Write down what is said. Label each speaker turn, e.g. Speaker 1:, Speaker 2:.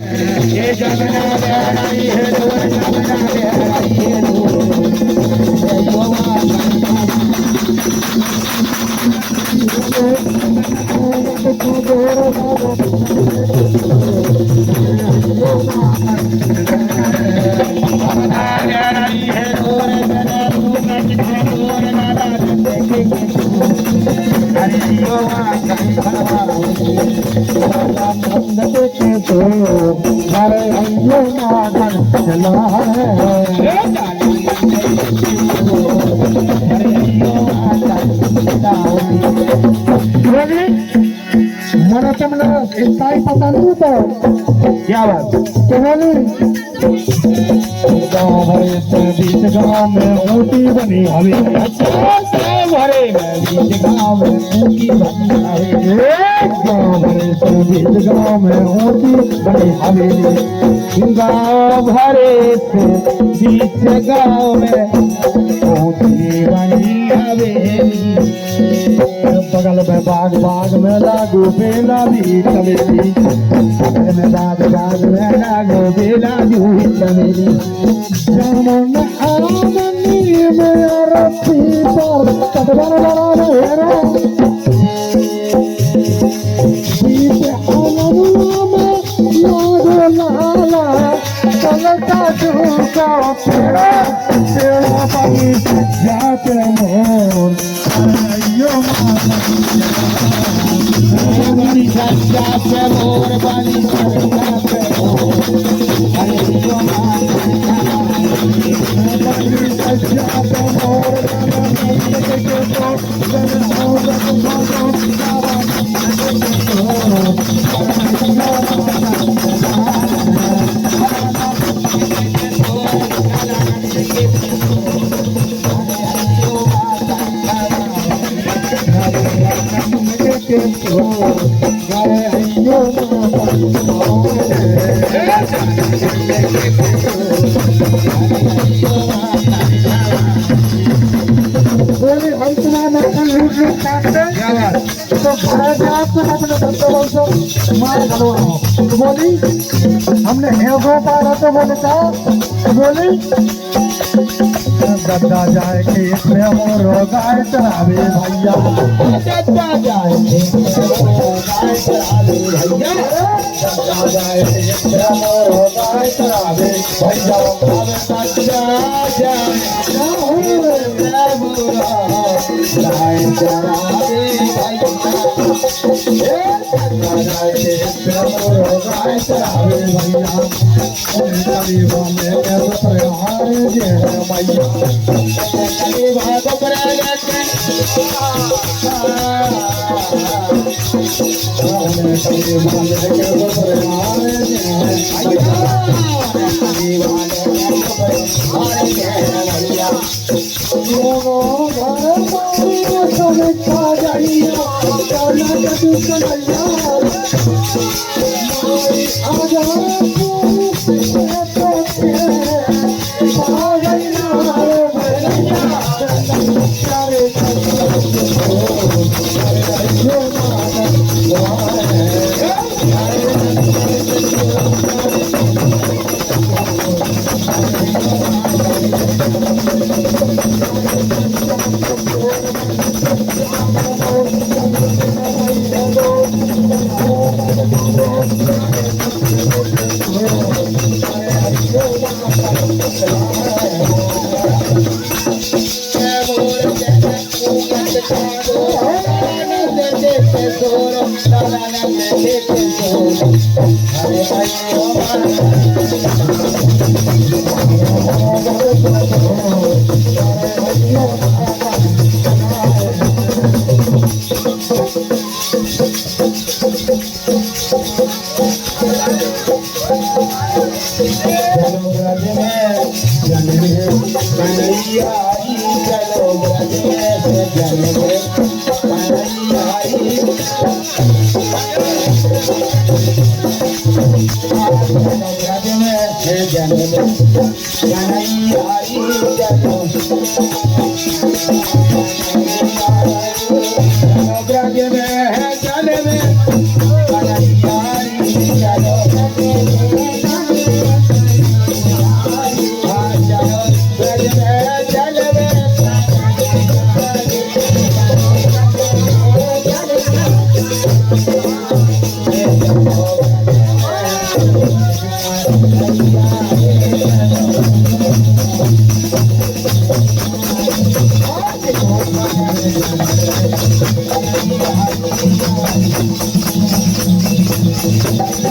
Speaker 1: ये जगना बेहराई है डोर जगना बेहराई है
Speaker 2: મને તમને કાંઈ પતા નહોતો
Speaker 1: क्या बात
Speaker 2: કે બોલી गाँव भरे से बीच गाँव में ऊँटी बनी हवी
Speaker 1: भरे में बीच गाँव में ऊँटी बनी हवेली
Speaker 2: गाँव भरे से बीच गाँव में ऊँटी बनी हवेली
Speaker 1: गाँव भरे से बीच गाँव में ऊँटी बनी हवेली
Speaker 2: बगल में बाग बाग में लागू बेला भी चमेली बगल में बाग बाग में लागू बेला भी चमेली जामुन आमनी में रस्सी पर कटवर लड़ा हेरा बीच आमनुआ में लागू लाला चलता झूका पेड़ा पेड़ा पानी जाते मोर यो
Speaker 1: बनी सच्चा से मोर बनी सच्चा से अरे यो
Speaker 2: बोली हम तुम्हारा मक्खन लूट लूट काटते तो घर में आपको अपने बच्चों को मार खलवा तो बोली हमने हेगो पारा तो बोले था तो बोली गद्दा जाए खेत में मोर गाय चरावे भैया
Speaker 1: गद्दा जाए गाय चरावे भैया
Speaker 2: गद्दा जाए खेत में मोर गाय चरावे भैया
Speaker 1: गद्दा जाए गाय चरावे चलो हरी हरी